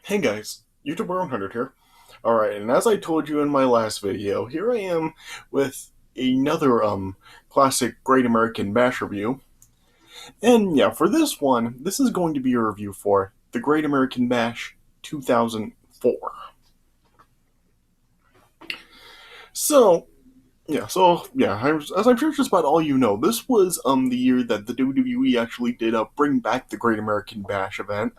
Hey guys, YouTuber 100 here. Alright, and as I told you in my last video, here I am with another classic Great American Bash review. And yeah, for this one, this is going to be a review for the Great American Bash 2004. So, as I'm sure just about all you know, this was the year that the WWE actually did bring back the Great American Bash event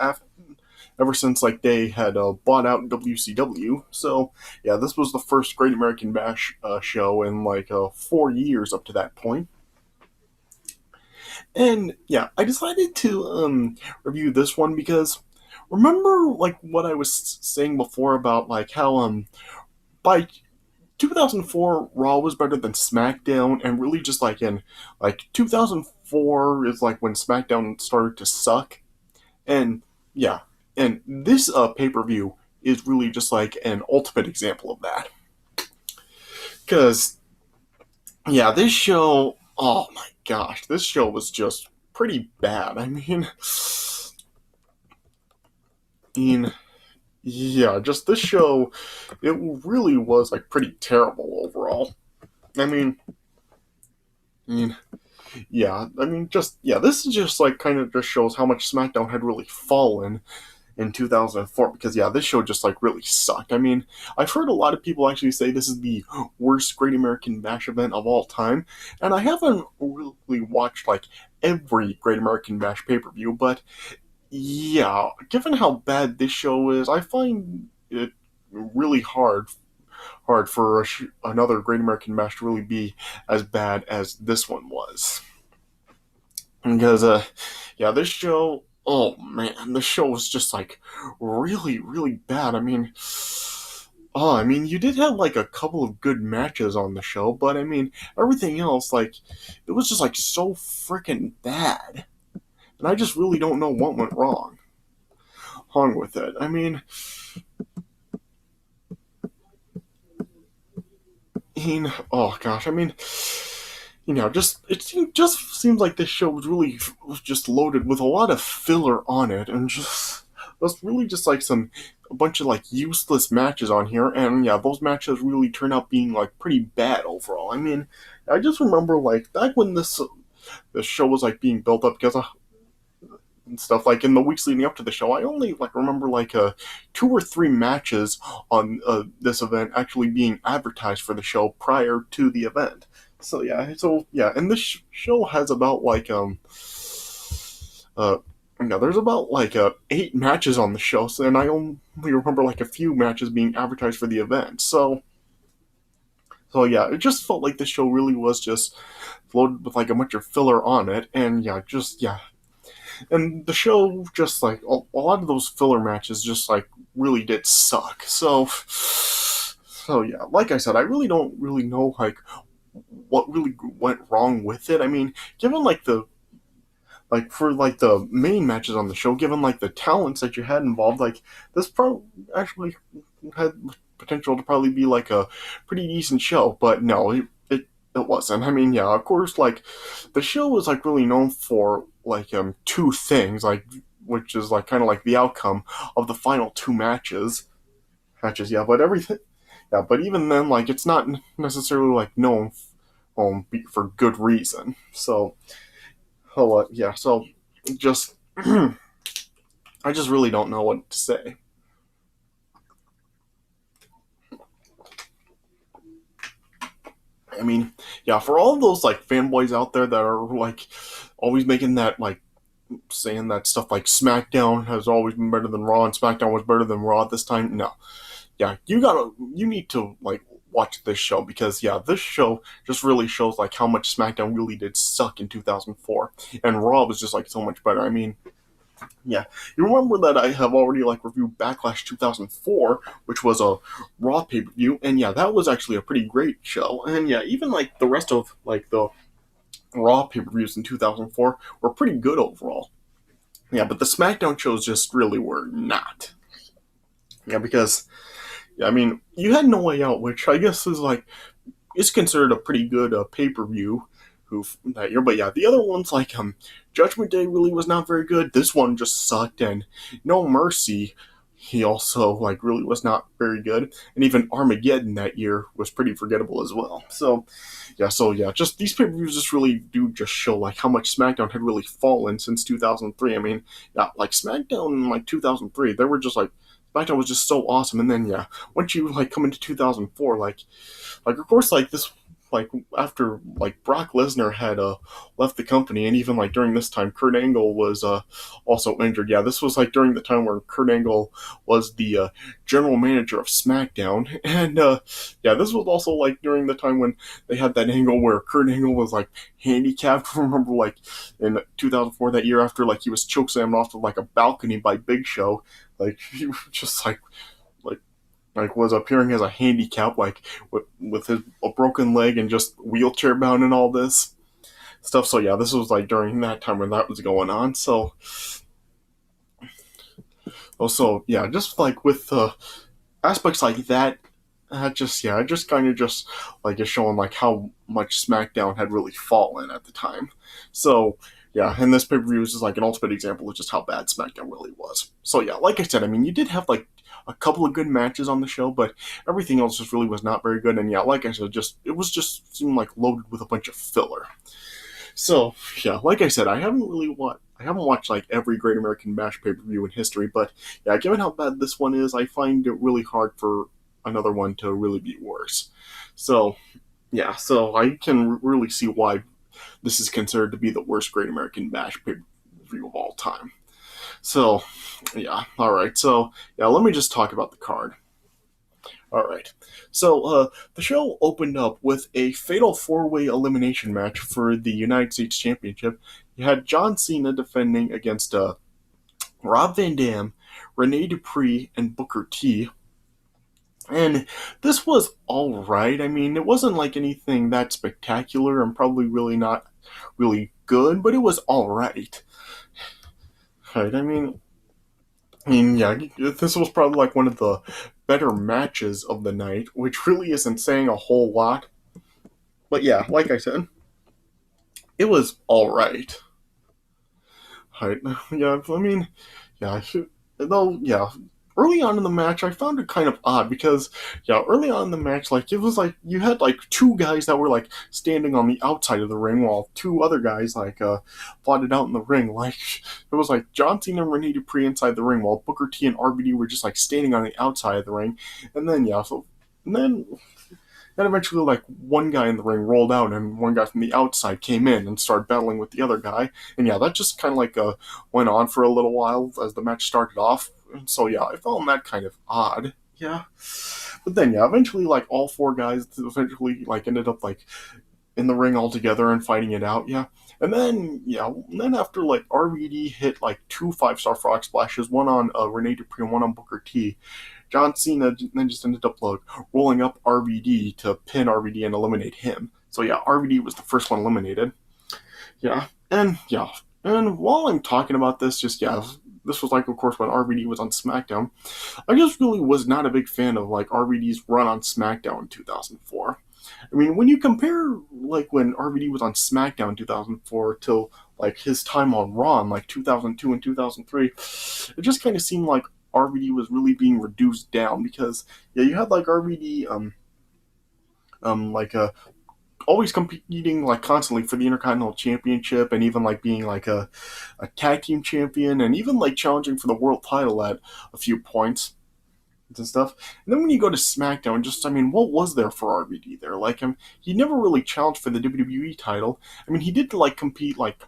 ever since like they had bought out WCW. So yeah, this was the first Great American Bash show in like 4 years up to that point. And yeah, I decided to review this one because remember like what I was saying before about like how by 2004 Raw was better than SmackDown, and really just like in like 2004 is like when SmackDown started to suck. And yeah, and this pay per view is really just like an ultimate example of that. Because yeah, this show, oh my gosh, this show was just pretty bad. Yeah, just this show, it really was like pretty terrible overall. I mean, I mean, this is just like kind of just shows how much SmackDown had really fallen in 2004 because yeah, this show just like really sucked. I've heard a lot of people actually say this is the worst Great American Bash event of all time, and I haven't really watched like every Great American Bash pay-per-view, but yeah, given how bad this show is, I find it really hard for another Great American Bash to really be as bad as this one was. Because yeah, this show, oh man, this show was just like really really bad. You did have like a couple of good matches on the show, but everything else, like, it was just like so freaking bad, and I just really don't know what went wrong with it. Oh gosh, just just seems like this show was just loaded with a lot of filler on it, and just was really just like a bunch of like useless matches on here, and yeah, those matches really turned out being like pretty bad overall. I just remember like back when this show was like being built up because and stuff like in the weeks leading up to the show, I only like remember like 2 or 3 matches on this event actually being advertised for the show prior to the event. So yeah, and this show has about like uh there's about like 8 matches on the show, and I only remember like a few matches being advertised for the event. So yeah, it just felt like the show really was just loaded with like a bunch of filler on it, and yeah, and the show just like a lot of those filler matches just like really did suck. So yeah, like I said, I really don't really know like what really went wrong with it. Given like for like the main matches on the show, given like the talents that you had involved, like this probably actually had potential to probably be like a pretty decent show, but no, it wasn't. Yeah, of course, like the show was like really known for like 2 things, like which is like kind of like the outcome of the final 2 matches. Yeah, but everything. Yeah, but even then, like it's not necessarily like known for good reason. Yeah, so just I just really don't know what to say. Yeah, for all of those like fanboys out there that are like always making that like saying that stuff like SmackDown has always been better than Raw and SmackDown was better than Raw this time. No, yeah, you need to like watch this show because yeah, this show just really shows like how much SmackDown really did suck in 2004, and Raw was just like so much better. Yeah, you remember that I have already like reviewed Backlash 2004, which was a Raw pay per view, and yeah, that was actually a pretty great show. And yeah, even like the rest of like the Raw pay per views in 2004 were pretty good overall. Yeah, but the SmackDown shows just really were not. Yeah, because you had No Way Out, which I guess is considered a pretty good pay per view that year. But yeah, the other ones like Judgment Day really was not very good. This one just sucked, and No Mercy he also like really was not very good, and even Armageddon that year was pretty forgettable as well. So just these pay-per-views just really do just show like how much SmackDown had really fallen since 2003. I mean, yeah, like SmackDown in like 2003, they were just like SmackDown was just so awesome, and then yeah, once you like come into 2004, like of course like this like after like Brock Lesnar had left the company, and even like during this time Kurt Angle was also injured. Yeah, this was like during the time where Kurt Angle was the general manager of SmackDown, and yeah, this was also like during the time when they had that angle where Kurt Angle was like handicapped. Remember like in 2004 that year after like he was chokeslammed off of like a balcony by Big Show, like he was just like like was appearing as a handicap, like with his a broken leg and just wheelchair bound and all this stuff. So yeah, this was like during that time when that was going on. So also yeah, just like with aspects like that, just yeah, it just kind of just like is showing like how much SmackDown had really fallen at the time. So yeah, and this pay per view is just like an ultimate example of just how bad SmackDown really was. So yeah, like I said, I mean you did have like a couple of good matches on the show, but everything else just really was not very good. And yeah, like I said, just it was just seemed like loaded with a bunch of filler. So yeah, like I said, I haven't watched like every Great American Bash pay per view in history, but yeah, given how bad this one is, I find it really hard for another one to really be worse. So yeah, so I can really see why this is considered to be the worst Great American Bash pay per view of all time. So yeah, all right. So yeah, let me just talk about the card. All right. So the show opened up with a fatal four-way elimination match for the United States Championship. You had John Cena defending against Rob Van Dam, Rene Dupree, and Booker T. And this was all right. I mean, it wasn't like anything that spectacular and probably really not really good, but it was all right. Right. I mean, yeah, this was probably like one of the better matches of the night, which really isn't saying a whole lot. But yeah, like I said, it was all right. Right? Yeah, I mean, yeah, though, yeah. Early on in the match, I found it kind of odd because, yeah, early on in the match, like it was like you had like two guys that were like standing on the outside of the ring, while two other guys like fought it out in the ring. Like it was like John Cena and Rene Dupree inside the ring, while Booker T and RVD were just like standing on the outside of the ring. And then yeah, so and then eventually, like, one guy in the ring rolled out, and one guy from the outside came in and started battling with the other guy. And yeah, that just kind of like went on for a little while as the match started off. And so yeah, I found that kind of odd. Yeah, but then yeah, eventually, like all four guys eventually like ended up like in the ring all together and fighting it out. Yeah, and then yeah, and then after like RVD hit like two five-star frog splashes, one on Rene Dupree and one on Booker T. John Cena then just ended up like rolling up RVD to pin RVD and eliminate him. So yeah, RVD was the first one eliminated. Yeah, and while I'm talking about this, just yeah, this was like of course when RVD was on SmackDown. I just really was not a big fan of like RVD's run on SmackDown in 2004. I mean, when you compare like when RVD was on SmackDown in 2004 till like his time on Raw in like 2002 and 2003, it just kind of seemed like RVD was really being reduced down because yeah, you had like RVD like always competing like constantly for the Intercontinental Championship and even like being like a tag team champion and even like challenging for the world title at a few points and stuff. And then when you go to SmackDown, just I mean, what was there for RVD there? Like he never really challenged for the WWE title. I mean, he did like compete like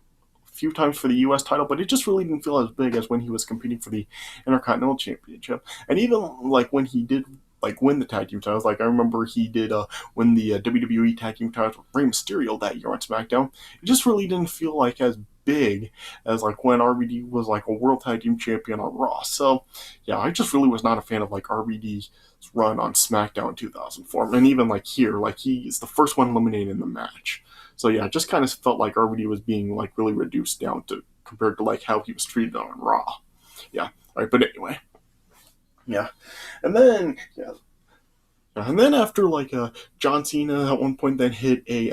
a few times for the US title, but it just really didn't feel as big as when he was competing for the Intercontinental Championship. And even like when he did like win the tag team titles, like I remember he did win the WWE tag team titles with Rey Mysterio that year on SmackDown. It just really didn't feel like as big as like when RVD was like a world tag team champion on Raw. So yeah, I just really was not a fan of like RVD's run on SmackDown in 2004, and even like here, like he is the first one eliminated in the match. So yeah, it just kind of felt like RVD was being like really reduced down to compared to like how he was treated on Raw. Yeah, all right, but anyway, yeah, and then yeah, and then after like John Cena at one point then hit a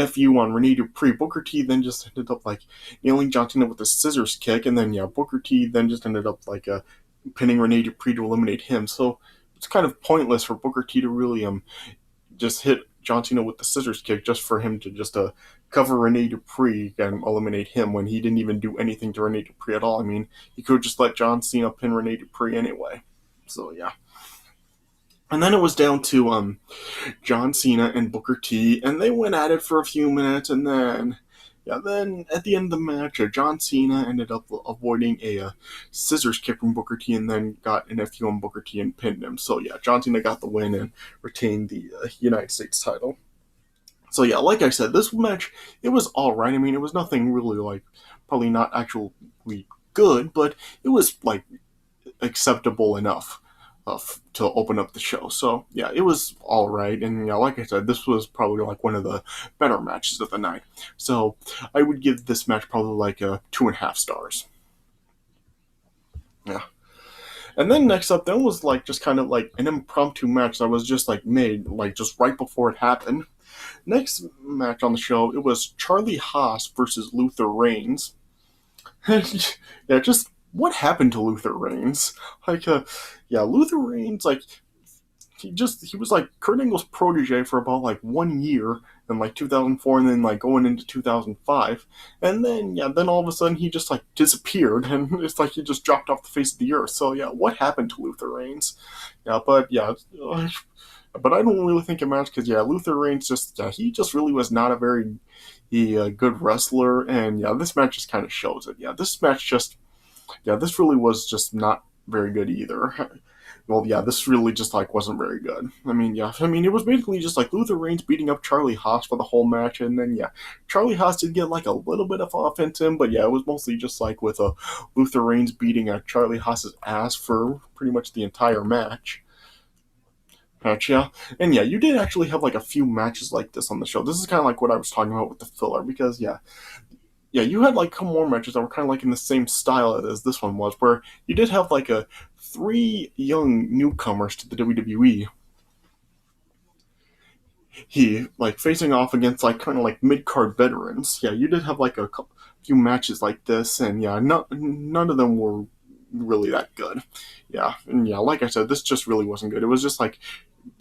FU on Rene Dupree, Booker T then just ended up like nailing John Cena with a scissors kick, and then yeah, Booker T then just ended up like pinning Rene Dupree to eliminate him. So it's kind of pointless for Booker T to really just hit John Cena with the scissors kick just for him to just cover Rene Dupree and eliminate him when he didn't even do anything to Rene Dupree at all. I mean, he could have just let John Cena pin Rene Dupree anyway. So yeah. And then it was down to John Cena and Booker T, and they went at it for a few minutes, and then at the end of the match, John Cena ended up avoiding a scissors kick from Booker T, and then got an FU on Booker T and pinned him. So yeah, John Cena got the win and retained the United States title. So yeah, like I said, this match, it was all right. I mean, it was nothing really like, probably not actually good, but it was like acceptable enough to open up the show. So yeah, it was all right. And yeah, like I said, this was probably like one of the better matches of the night. So I would give this match probably like 2.5 stars. Yeah. And then next up, then was like just kind of like an impromptu match that was just like made like just right before it happened. Next match on the show, it was Charlie Haas versus Luther Reigns. Yeah, just what happened to Luther Reigns? Like, yeah, Luther Reigns, like, he was like Kurt Angle's protege for about like 1 year in like 2004, and then like going into 2005, and then all of a sudden he just like disappeared, and it's like he just dropped off the face of the earth. So yeah, what happened to Luther Reigns? Yeah, but yeah. But I don't really think it matters because yeah, Luther Reigns he just really was not a very good wrestler, and yeah, this match just kind of shows it. Yeah, this really was just not very good either. Well, yeah, this really just like wasn't very good. I mean, it was basically just like Luther Reigns beating up Charlie Haas for the whole match, and then yeah, Charlie Haas did get like a little bit of offense in, but yeah, it was mostly just like with Luther Reigns beating Charlie Haas's ass for pretty much the entire match. Yeah, and yeah, you did actually have like a few matches like this on the show. This is kind of like what I was talking about with the filler, because yeah, you had like a couple more matches that were kind of like in the same style as this one was, where you did have like 3 young newcomers to the WWE. He like facing off against like kind of like mid card veterans. Yeah, you did have like few matches like this, and yeah, none of them were really that good. Yeah, and yeah, like I said, this just really wasn't good. It was just like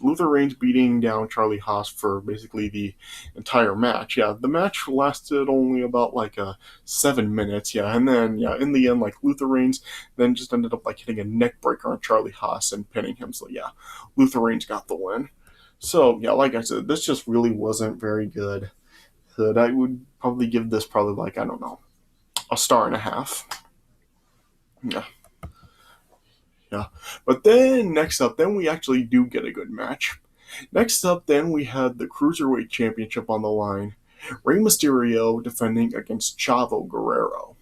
Luther Reigns beating down Charlie Haas for basically the entire match. Yeah, the match lasted only about like 7 minutes. Yeah, and then yeah, in the end, like Luther Reigns then just ended up like hitting a neck breaker on Charlie Haas and pinning him. So yeah, Luther Reigns got the win. So yeah, like I said, this just really wasn't very good. So I would probably give this probably like, I don't know, a star and a half. Yeah. Yeah. But then next up, then we actually do get a good match. Next up, then we had the Cruiserweight Championship on the line. Rey Mysterio defending against Chavo Guerrero.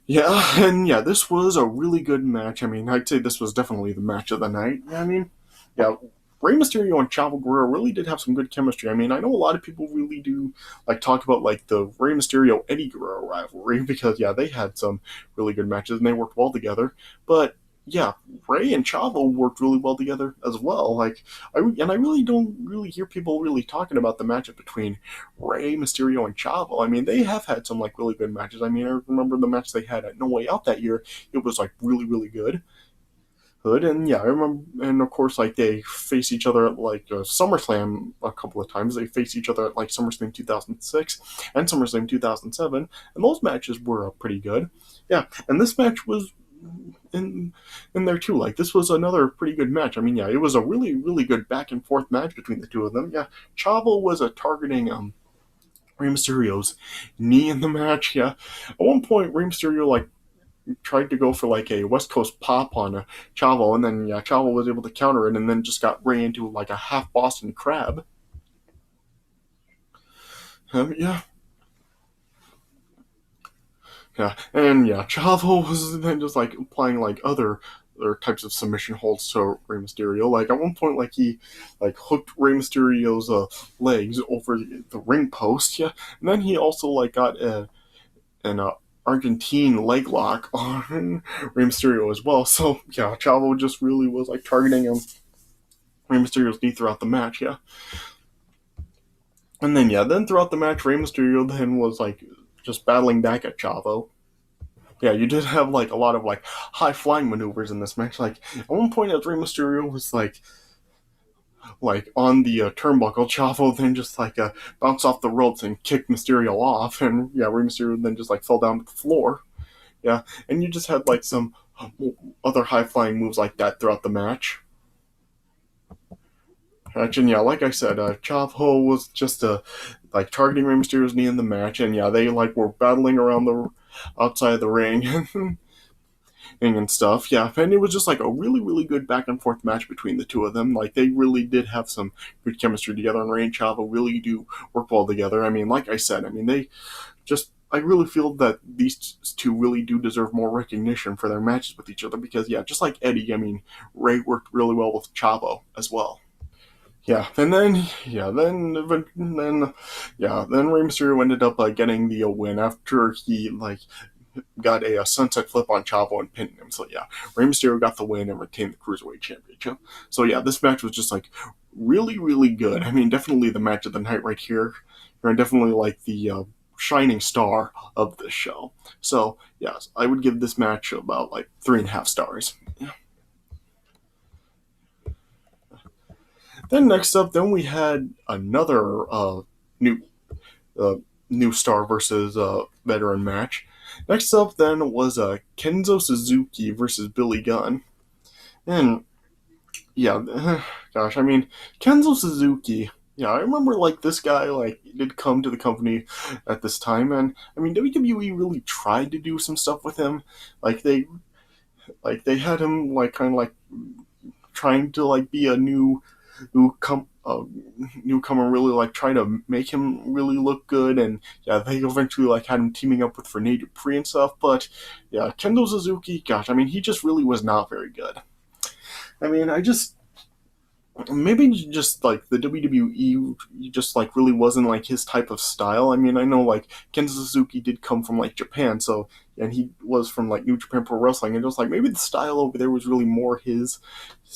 Yeah, and yeah, this was a really good match. I mean, I'd say this was definitely the match of the night. I mean, yeah, Rey Mysterio and Chavo Guerrero really did have some good chemistry. I mean, I know a lot of people really do like talk about like the Rey Mysterio Eddie Guerrero rivalry because yeah, they had some really good matches and they worked well together. But yeah, Rey and Chavo worked really well together as well. Like, I really don't really hear people really talking about the matchup between Rey Mysterio and Chavo. I mean, they have had some like really good matches. I mean, I remember the match they had at No Way Out that year. It was like really really good. And yeah, I remember, and of course, like they face each other at like SummerSlam a couple of times. They faced each other at like SummerSlam 2006 and SummerSlam 2007, and those matches were pretty good. Yeah, and this match was in there too. Like this was another pretty good match. I mean, yeah, it was a really really good back and forth match between the two of them. Yeah, Chavo was targeting Rey Mysterio's knee in the match. Yeah, at one point Rey Mysterio like tried to go for like a West Coast pop on Chavo, and then yeah, Chavo was able to counter it, and then just got Rey into like a half Boston Crab. Yeah, yeah, and yeah, Chavo was then just like applying like other types of submission holds to Rey Mysterio. Like at one point, like he like hooked Rey Mysterio's legs over the ring post. Yeah, and then he also like got an Argentine leg lock on Rey Mysterio as well. So yeah, Chavo just really was like targeting Rey Mysterio's knee throughout the match. Yeah, and then throughout the match, Rey Mysterio then was like just battling back at Chavo. Yeah, you did have like a lot of like high flying maneuvers in this match. Like at one point, Rey Mysterio was like on the turnbuckle, Chavo then just like bounced off the ropes and kicked Mysterio off, and yeah, Rey Mysterio then just like fell down to the floor. Yeah, and you just had like some other high flying moves like that throughout the match. And yeah, like I said, Chavo was just like targeting Rey Mysterio's knee in the match, and yeah, they like were battling around the outside of the ring and stuff. Yeah, and it was just like a really, really good back and forth match between the two of them. Like they really did have some good chemistry together, and Rey and Chavo really do work well together. I mean, like I said, I mean they just. I really feel that these two really do deserve more recognition for their matches with each other because, yeah, just like Eddie, I mean, Ray worked really well with Chavo as well. Yeah, and then then Rey Mysterio ended up getting the win after he like got a sunset flip on Chavo and pinned him. So yeah, Rey Mysterio got the win and retained the Cruiserweight Championship. So yeah, this match was just like really, really good. I mean, definitely the match of the night right here. And definitely like the shining star of the show. So yes, I would give this match about like 3.5 stars. Yeah. Then next up, then we had another new uh, new star versus veteran match. Next up, then was Kenzo Suzuki versus Billy Gunn, and yeah, gosh, I mean Kenzo Suzuki. Yeah, I remember like this guy like did come to the company at this time, and I mean WWE really tried to do some stuff with him. Like they had him like kind of like trying to like be a newcomer, really like trying to make him really look good, and yeah, they eventually like had him teaming up with Rene Dupree and stuff. But yeah, Kendo Suzuki, gosh, I mean, he just really was not very good. I mean, I just maybe just like the WWE just like really wasn't like his type of style. I mean, I know like Kenzo Suzuki did come from like Japan, so and he was from like New Japan Pro Wrestling, and just like maybe the style over there was really more his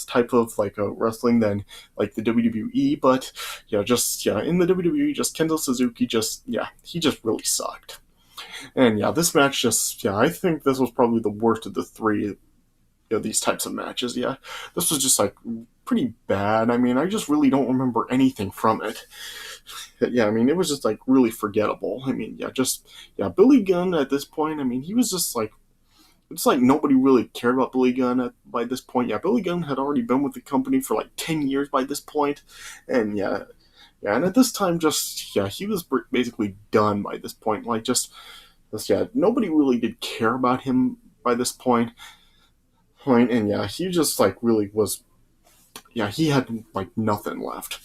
type of like wrestling than like the WWE. But yeah, just yeah, in the WWE, just Kenzo Suzuki just yeah, he just really sucked. And yeah, this match just yeah, I think this was probably the worst of the three these types of matches. Yeah, this was just like pretty bad. I mean, I just really don't remember anything from it. Yeah, I mean, it was just like really forgettable. I mean, yeah, just yeah, Billy Gunn at this point. I mean, he was just like it's like nobody really cared about Billy Gunn by this point. Yeah, Billy Gunn had already been with the company for like 10 years by this point, and yeah, and at this time, just yeah, he was basically done by this point. Like just yeah, nobody really did care about him by this point, and yeah, he just like really was yeah, he had like nothing left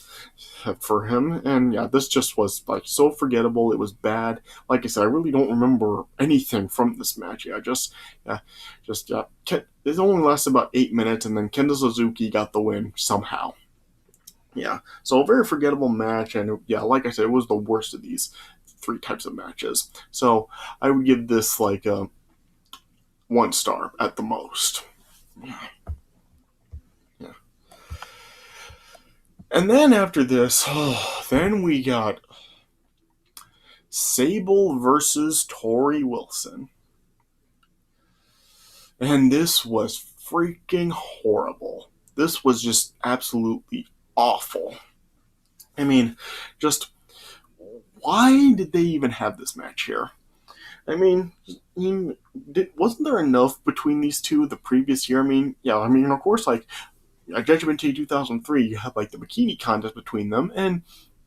for him, and yeah, this just was like so forgettable. It was bad. Like I said, I really don't remember anything from this match. Yeah, just yeah. It only lasted about 8 minutes, and then Kendo Suzuki got the win somehow. Yeah, so a very forgettable match, and yeah, like I said, it was the worst of these three types of matches. So I would give this like a 1 star at the most. Yeah. And then after this, then we got Sable versus Torrie Wilson. And this was freaking horrible. This was just absolutely awful. I mean, just why did they even have this match here? I mean, wasn't there enough between these two the previous year? I mean, yeah, I mean, of course, like at Judgment Day 2003, you had like the bikini contest between them,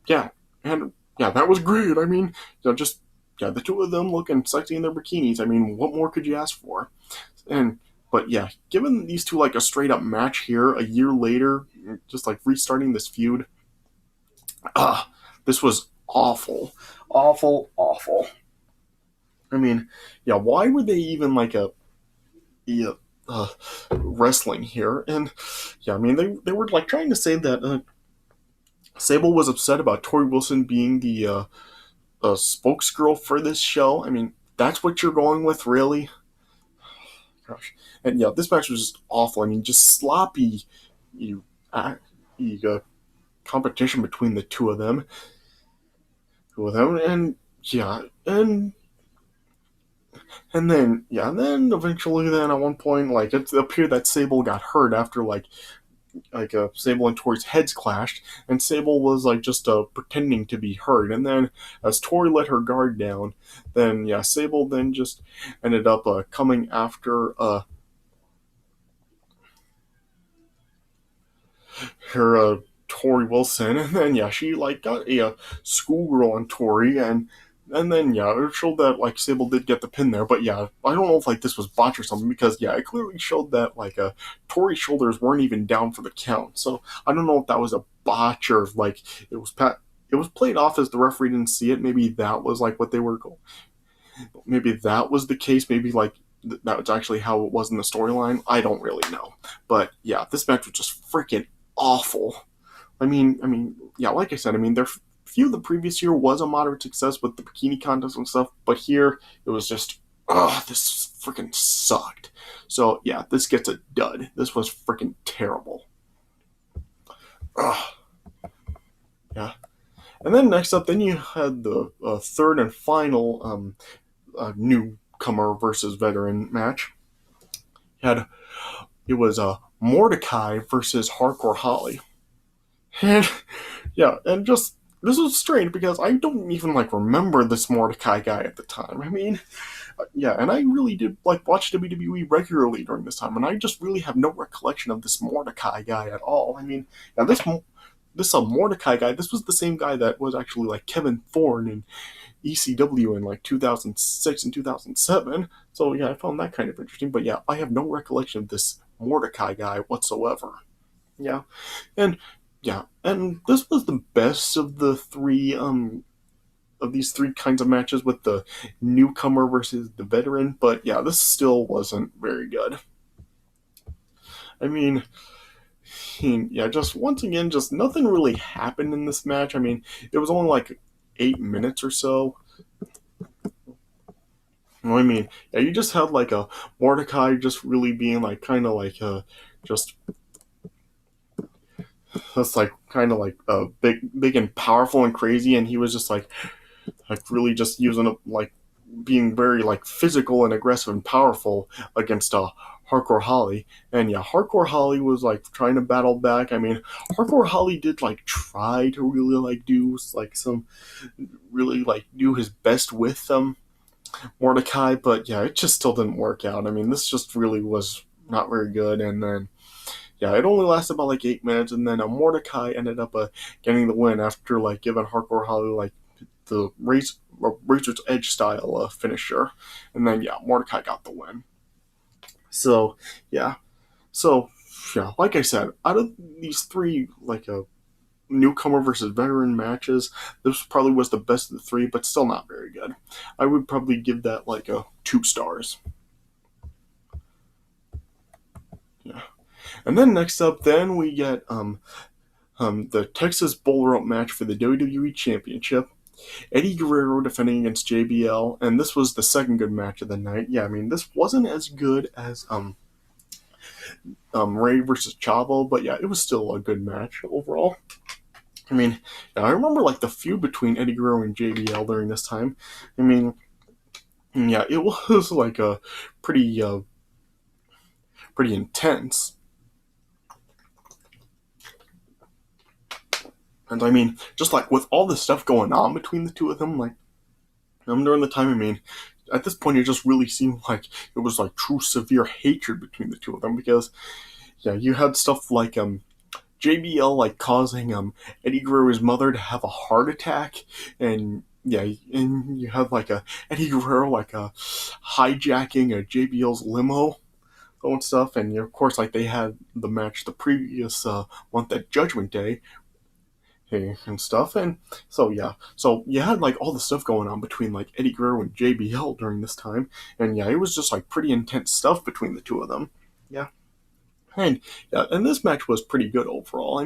yeah, and yeah, that was great. I mean, just yeah, the two of them looking sexy in their bikinis. I mean, what more could you ask for? And but yeah, given these two like a straight up match here a year later, just like restarting this feud, this was awful, awful, awful. I mean, yeah, why were they even like yeah, wrestling here? And yeah, I mean, they were like trying to say that Sable was upset about Torrie Wilson being the spokesgirl for this show. I mean, that's what you're going with, really? Gosh. And yeah, this match was just awful. I mean, just sloppy, you, uh, you competition between the two of them, and yeah, and And then eventually, then at one point, like it appeared that Sable got hurt after Sable and Torrie's heads clashed, and Sable was like just pretending to be hurt. And then as Torrie let her guard down, then yeah, Sable then just ended up coming after her Torrie Wilson, and then yeah, she like got a schoolgirl on Torrie, and then yeah, it showed that like Sable did get the pin there, but yeah, I don't know if like this was botch or something because yeah, it clearly showed that Torrie's shoulders weren't even down for the count, so I don't know if that was a botch or if, like it was played off as the referee didn't see it. Maybe that was like what they were going. Maybe that was the case. Maybe like that was actually how it was in the storyline. I don't really know, but yeah, this match was just freaking awful. Yeah, like I said, their few the previous year was a moderate success with the bikini contest and stuff, but here it was just, this freaking sucked. So yeah, this gets a dud. This was freaking terrible. Ugh. Yeah, and then next up, then you had the third and final newcomer versus veteran match. It was Mordecai versus Hardcore Holly. And yeah, and just this was strange because I don't even like remember this Mordecai guy at the time. Yeah, and I really did like watch WWE regularly during this time, and I just really have no recollection of this Mordecai guy at all. Yeah, this Mordecai guy, this was the same guy that was actually like Kevin Thorne in ECW in like 2006 and 2007. So yeah, I found that kind of interesting. But yeah, I have no recollection of this Mordecai guy whatsoever. Yeah, and and this was the best of the three of these three kinds of matches with the newcomer versus the veteran. But yeah, this still wasn't very good. I mean, yeah, just once again, just nothing really happened in this match. It was only like 8 minutes or so. Yeah, you just had like a Mordecai just really being like kind of like just that's like kind of like big and powerful and crazy, and he was just like really just using it like being very like physical and aggressive and powerful against Hardcore Holly. And yeah, Hardcore Holly was like trying to battle back. Hardcore Holly did like try to really like do like some really like do his best with Mordecai, but yeah, it just still didn't work out. This just really was not very good. And then yeah, it only lasted about like 8 minutes, and then Mordecai ended up getting the win after like giving Hardcore Holly like the Razor's Edge style finisher, and then yeah, Mordecai got the win. So yeah, so yeah, like I said, out of these three like a newcomer versus veteran matches, this probably was the best of the three, but still not very good. I would probably give that like a 2 stars. Yeah, and then next up, then we get the Texas Bullrope match for the WWE Championship. Eddie Guerrero defending against JBL, and this was the second good match of the night. Yeah, this wasn't as good as Rey versus Chavo, but yeah, it was still a good match overall. I remember like the feud between Eddie Guerrero and JBL during this time. Yeah, it was like a pretty intense. And just like with all the stuff going on between the two of them, like during the time, at this point, it just really seemed like it was like true severe hatred between the two of them because, yeah, you had stuff like JBL like causing Eddie Guerrero's mother to have a heart attack, and yeah, and you had like a Eddie Guerrero like hijacking a JBL's limo and stuff, and of course like they had the match the previous month at Judgment Day and stuff. And so yeah, so you had like all the stuff going on between like Eddie Guerrero and JBL during this time, and yeah, it was just like pretty intense stuff between the two of them. Yeah. And yeah, and this match was pretty good overall.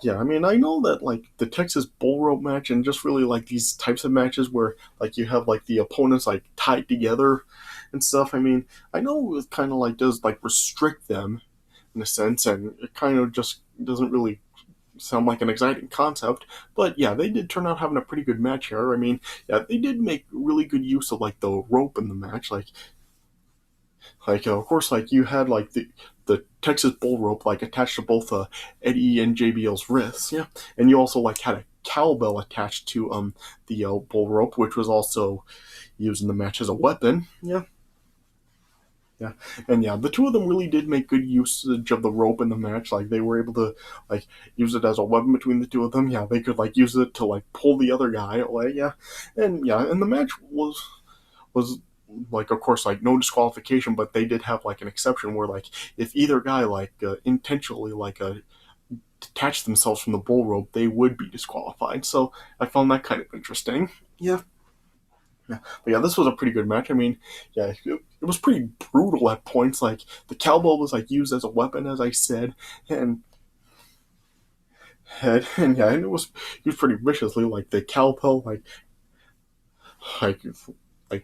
Yeah, I know that like the Texas Bullrope match and just really like these types of matches where like you have like the opponents like tied together and stuff. I know it kind of like does like restrict them in a sense, and it kind of just doesn't really sound like an exciting concept, but yeah, they did turn out having a pretty good match here. I mean, yeah, they did make really good use of like the rope in the match, of course, like you had like the Texas bull rope like attached to both Eddie and JBL's wrists, yeah, and you also like had a cowbell attached to the bull rope, which was also used in the match as a weapon, yeah. Yeah, and yeah, the two of them really did make good usage of the rope in the match. Like they were able to like use it as a weapon between the two of them. Yeah, they could like use it to like pull the other guy away. Yeah, and the match was like of course like no disqualification, but they did have like an exception where like if either guy like intentionally like detached themselves from the bull rope, they would be disqualified. So I found that kind of interesting. Yeah. Yeah, but yeah, this was a pretty good match. I mean, yeah, it was pretty brutal at points. Like the cowbell was like used as a weapon, as I said, and and yeah, and it was used pretty viciously. Like the cowbell, like like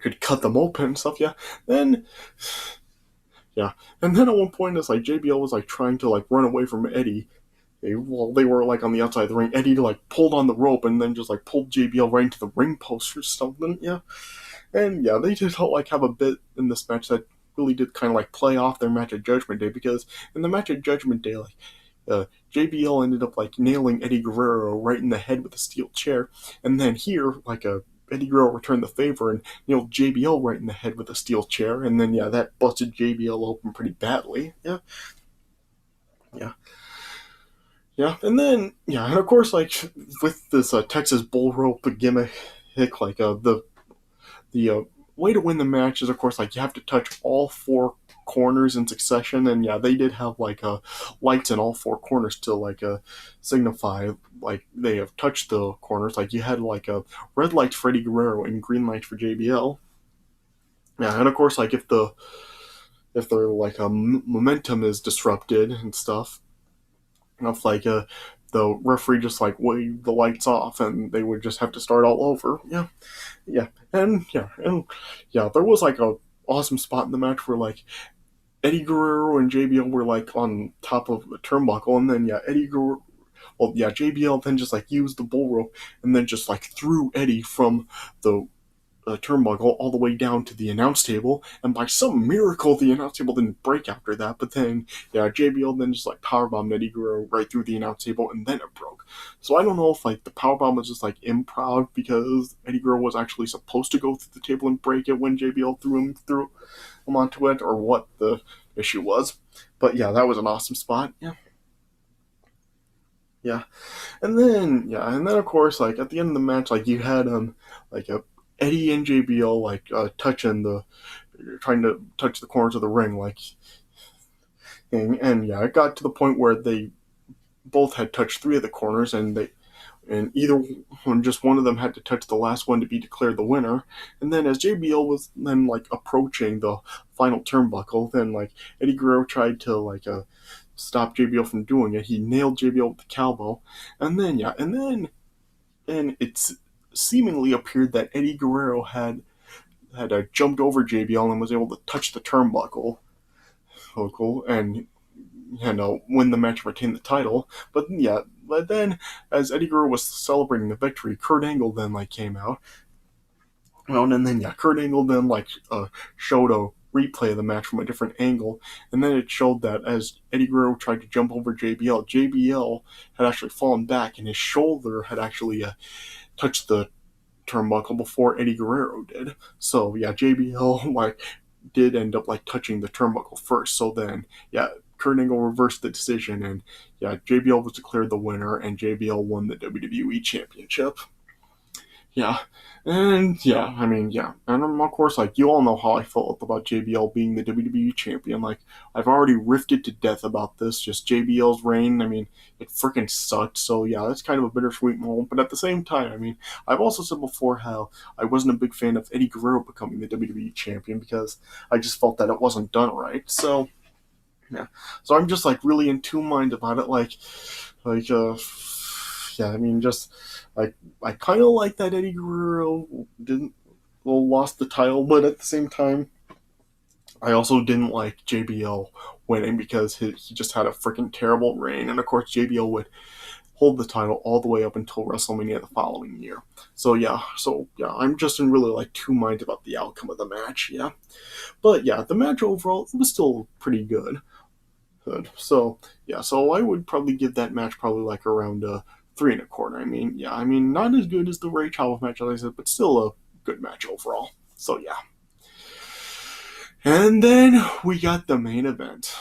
could cut them open and stuff. Then yeah, and then at one point, it's like JBL was like trying to like run away from Eddie. While they were like on the outside of the ring, Eddie like pulled on the rope and then just like pulled JBL right into the ring post or something. Yeah, and yeah, they did like have a bit in this match that really did kind of like play off their match at Judgment Day, because in the match at Judgment Day, like JBL ended up like nailing Eddie Guerrero right in the head with a steel chair, and then here Eddie Guerrero returned the favor and nailed JBL right in the head with a steel chair, and then yeah, that busted JBL open pretty badly. Yeah, yeah. Yeah, and then yeah, and of course, like with this Texas bull rope gimmick, like the way to win the match is of course like you have to touch all four corners in succession, and yeah, they did have like lights in all four corners to like signify like they have touched the corners. Like you had like a red light for Eddie Guerrero and green light for JBL. Yeah, and of course like if their like momentum is disrupted and stuff, of like the referee just like waved the lights off and they would just have to start all over. Yeah, there was like a awesome spot in the match where like Eddie Guerrero and JBL were like on top of a turnbuckle, and then yeah, JBL then just like used the bull rope and then just like threw Eddie from the turnbuckle all the way down to the announce table, and by some miracle, the announce table didn't break after that. But then, yeah, JBL then just like powerbombed Eddie Guerrero right through the announce table, and then it broke. So I don't know if like the powerbomb was just like improv because Eddie Guerrero was actually supposed to go through the table and break it when JBL threw him onto it, or what the issue was. But yeah, that was an awesome spot. Yeah, and then of course, like at the end of the match, like you had like a Eddie and JBL like touching the trying to touch the corners of the ring, like and yeah, it got to the point where they both had touched three of the corners, and either one, just one of them had to touch the last one to be declared the winner. And then as JBL was then like approaching the final turnbuckle, then like Eddie Guerrero tried to like stop JBL from doing it. He nailed JBL with the cowbell, and then and it's seemingly appeared that Eddie Guerrero had jumped over JBL and was able to touch the turnbuckle, and win the match and retain the title. But then as Eddie Guerrero was celebrating the victory, Kurt Angle then like came out. Well, and then yeah, Kurt Angle then like showed a replay of the match from a different angle, and then it showed that as Eddie Guerrero tried to jump over JBL had actually fallen back, and his shoulder had actually touched the turnbuckle before Eddie Guerrero did. So yeah, JBL like did end up like touching the turnbuckle first. So then yeah, Kurt Angle reversed the decision, and yeah, JBL was declared the winner, and JBL won the WWE Championship. Yeah, and yeah, I mean, yeah, and of course, like you all know how I felt about JBL being the WWE champion. Like I've already riffed to death about this. Just JBL's reign. I mean, it freaking sucked. So yeah, that's kind of a bittersweet moment. But at the same time, I mean, I've also said before how I wasn't a big fan of Eddie Guerrero becoming the WWE champion because I just felt that it wasn't done right. So yeah, so I'm just like really in two minds about it. Like yeah, I mean, just like I kind of like that Eddie Guerrero didn't lost the title, but at the same time, I also didn't like JBL winning because he just had a freaking terrible reign, and of course JBL would hold the title all the way up until WrestleMania the following year. So yeah, I'm just in really like two minds about the outcome of the match. Yeah, but yeah, the match overall it was still pretty good. So yeah, so I would probably give that match probably like around 3.25. I mean, not as good as the Ray Chavo match as I said, but still a good match overall. So yeah, and then we got the main event: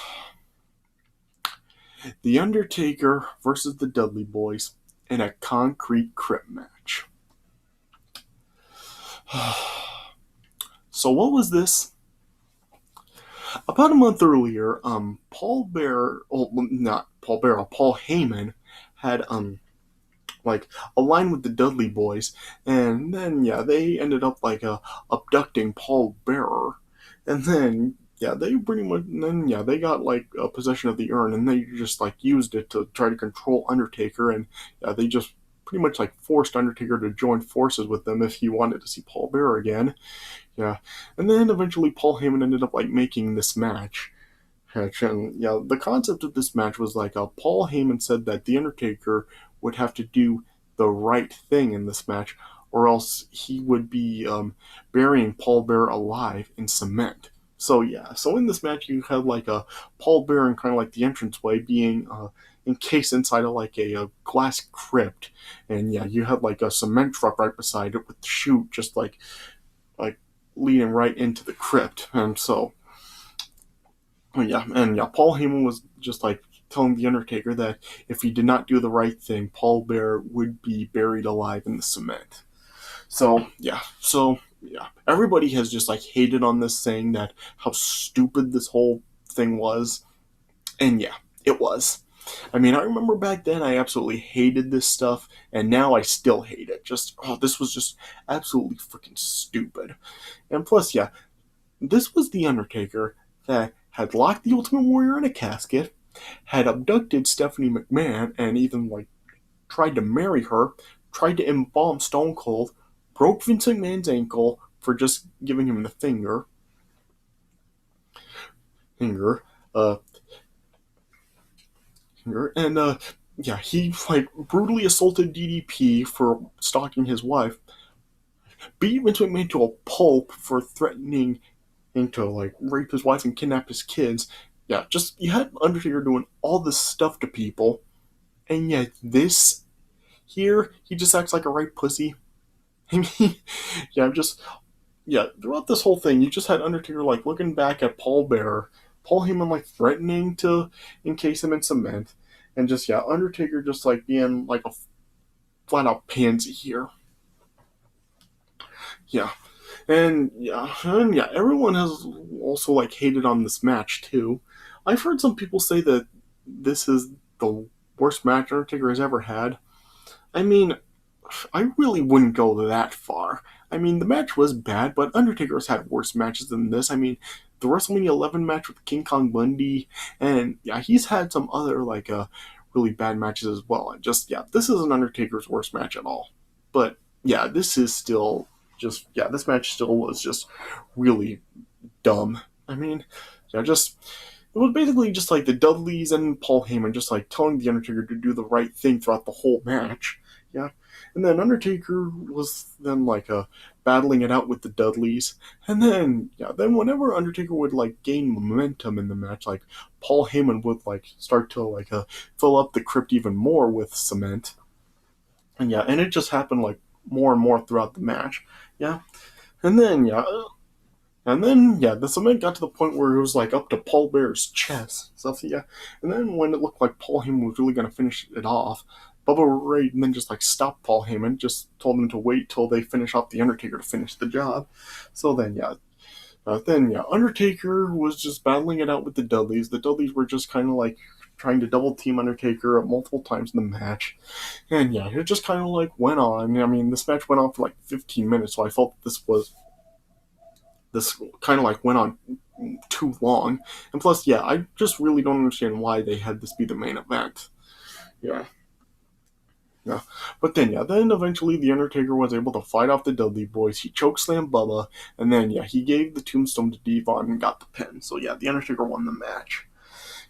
The Undertaker versus the Dudley Boyz in a concrete Crypt match. So what was this? About a month earlier, Paul Heyman had like aligned with the Dudley Boyz, and then yeah, they ended up like abducting Paul Bearer, and then yeah, they pretty much then yeah they got like a possession of the urn, and they just like used it to try to control Undertaker, and yeah, they just pretty much like forced Undertaker to join forces with them if he wanted to see Paul Bearer again. Yeah, and then eventually Paul Heyman ended up like making this match. And yeah, the concept of this match was like Paul Heyman said that the Undertaker would have to do the right thing in this match, or else he would be burying Paul Bearer alive in cement. So yeah, so in this match you had like a Paul Bearer in kind of like the entranceway being encased inside of like a glass crypt, and yeah, you had like a cement truck right beside it with the chute just like leading right into the crypt, and so Paul Heyman was just like telling the Undertaker that if he did not do the right thing, Paul Bearer would be buried alive in the cement. So everybody has just like hated on this, saying that how stupid this whole thing was, and yeah, it was. I mean, I remember back then I absolutely hated this stuff, and now I still hate it. This was just absolutely freaking stupid. And plus, yeah, this was the Undertaker that had locked the Ultimate Warrior in a casket, had abducted Stephanie McMahon, and even like tried to marry her, tried to embalm Stone Cold, broke Vince McMahon's ankle for just giving him the finger, uh, and yeah, he like brutally assaulted DDP for stalking his wife, beat Vince McMahon to a pulp for threatening to like rape his wife and kidnap his kids. Yeah, just you had Undertaker doing all this stuff to people, and yet this here he just acts like a right pussy. I mean, throughout this whole thing, you just had Undertaker like looking back at Paul Bearer, Paul Heyman like threatening to encase him in cement, and just yeah, Undertaker just like being like a flat out pansy here. Yeah. And everyone has also like hated on this match too. I've heard some people say that this is the worst match Undertaker has ever had. I mean, I really wouldn't go that far. I mean, the match was bad, but Undertaker has had worse matches than this. I mean, the WrestleMania 11 match with King Kong Bundy, and yeah, he's had some other like really bad matches as well. And just yeah, this isn't Undertaker's worst match at all. But yeah, this is still this match still was just really dumb. I mean, just it was basically just like the Dudleys and Paul Heyman just like telling the Undertaker to do the right thing throughout the whole match. Yeah, and then Undertaker was then like battling it out with the Dudleys, and then whenever Undertaker would like gain momentum in the match, like Paul Heyman would like start to like fill up the crypt even more with cement, and it just happened like more and more throughout the match. Yeah, and then the cement got to the point where it was like up to Paul Bearer's chest. So yeah, and then when it looked like Paul Heyman was really gonna finish it off, Bubba Ray then just like stopped Paul Heyman, just told him to wait till they finish off the Undertaker to finish the job. So Undertaker was just battling it out with the Dudleys. The Dudleys were just kind of like trying to double team Undertaker multiple times in the match, and yeah, it just kind of like went on. I mean, this match went on for like 15 minutes, so I felt that this kind of like went on too long. And plus, yeah, I just really don't understand why they had this be the main event. Yeah. Yeah. But then eventually the Undertaker was able to fight off the Dudley Boyz. He chokeslammed Bubba, and then he gave the tombstone to Devon and got the pin. So yeah, the Undertaker won the match.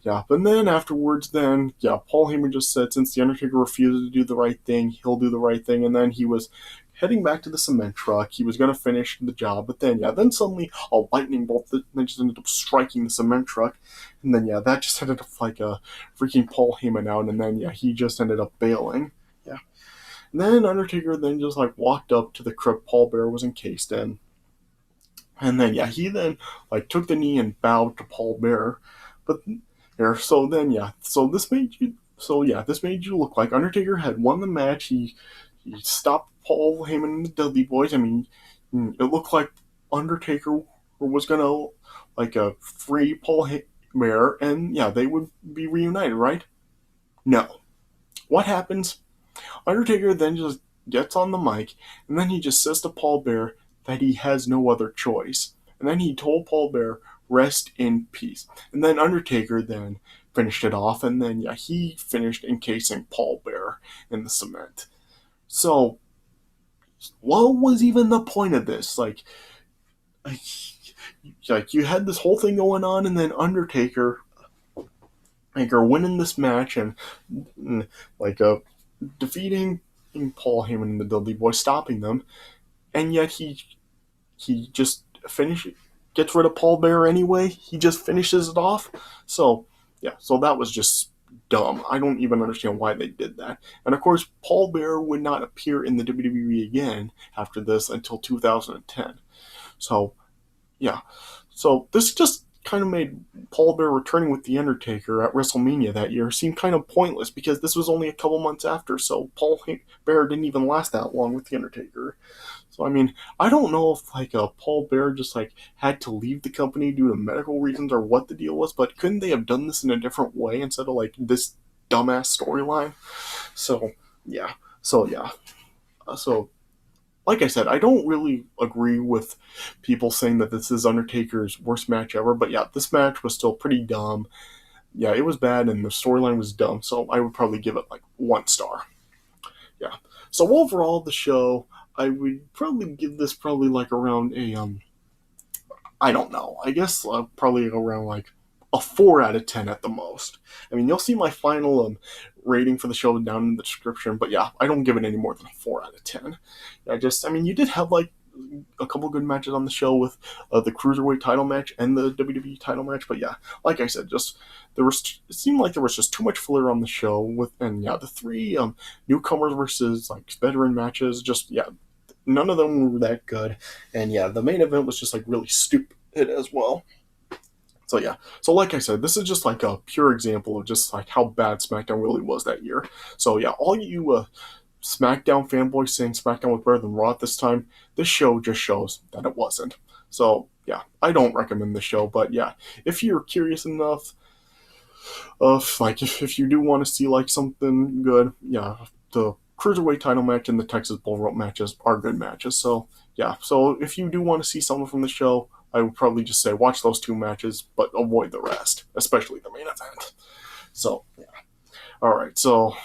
Yeah, but then afterwards, then yeah, Paul Heyman just said since the Undertaker refused to do the right thing, he'll do the right thing, and then he was heading back to the cement truck. He was gonna finish the job, but then yeah, then suddenly a lightning bolt then just ended up striking the cement truck, and then yeah, that just ended up like freaking Paul Heyman out, and then yeah, he just ended up bailing. Yeah, and then Undertaker then just like walked up to the crypt Paul Bearer was encased in, and then yeah, he then like took the knee and bowed to Paul Bearer, but there. So then yeah, this made you look like Undertaker had won the match. He stopped Paul Heyman and the Dudley Boys. I mean, it looked like Undertaker was gonna like free Paul Bearer, and yeah, they would be reunited, right? No. What happens? Undertaker then just gets on the mic, and then he just says to Paul Bearer that he has no other choice. And then he told Paul Bearer, rest in peace. And then Undertaker then finished it off, and then yeah, he finished encasing Paul Bearer in the cement. So, what was even the point of this? Like you had this whole thing going on, and then Undertaker winning this match and like defeating Paul Heyman and the Dudley Boys, stopping them, and yet he just gets rid of Paul Bearer anyway. He just finishes it off. So yeah, so that was just dumb. I don't even understand why they did that. And of course, Paul Bearer would not appear in the WWE again after this until 2010. So yeah, so this just kind of made Paul Bearer returning with The Undertaker at WrestleMania that year seem kind of pointless because this was only a couple months after, so Paul Bearer didn't even last that long with The Undertaker. So I mean, I don't know if like Paul Bearer just like had to leave the company due to medical reasons or what the deal was, but couldn't they have done this in a different way instead of like this dumbass storyline? So yeah, so yeah, so like I said, I don't really agree with people saying that this is Undertaker's worst match ever, but yeah, this match was still pretty dumb. Yeah, it was bad and the storyline was dumb, so I would probably give it like 1 star. Yeah. So overall, the show, I would probably give this probably like around a I don't know. I guess probably around like a 4 out of 10 at the most. I mean, you'll see my final rating for the show down in the description, but yeah, I don't give it any more than a 4 out of 10. I mean, you did have like a couple good matches on the show with the Cruiserweight title match and the WWE title match, but yeah, like I said, just it seemed like there was just too much filler on the show and yeah, the three newcomers versus like veteran matches, just yeah, none of them were that good, and yeah, the main event was just like really stupid as well. So yeah, so like I said, this is just like a pure example of just like how bad SmackDown really was that year. So yeah, all you SmackDown fanboys saying SmackDown was better than Raw at this time, this show just shows that it wasn't. So yeah, I don't recommend the show, but yeah, if you're curious enough, like if you do want to see like something good, yeah, the Cruiserweight title match and the Texas Bullrope matches are good matches. So yeah, so if you do want to see something from the show, I would probably just say watch those 2 matches, but avoid the rest, especially the main event. So yeah, all right. So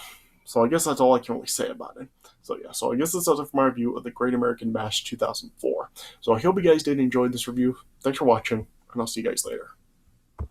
I guess that's all I can really say about it. So yeah, so I guess this does it for my review of the Great American Bash 2004. So I hope you guys did enjoy this review. Thanks for watching, and I'll see you guys later.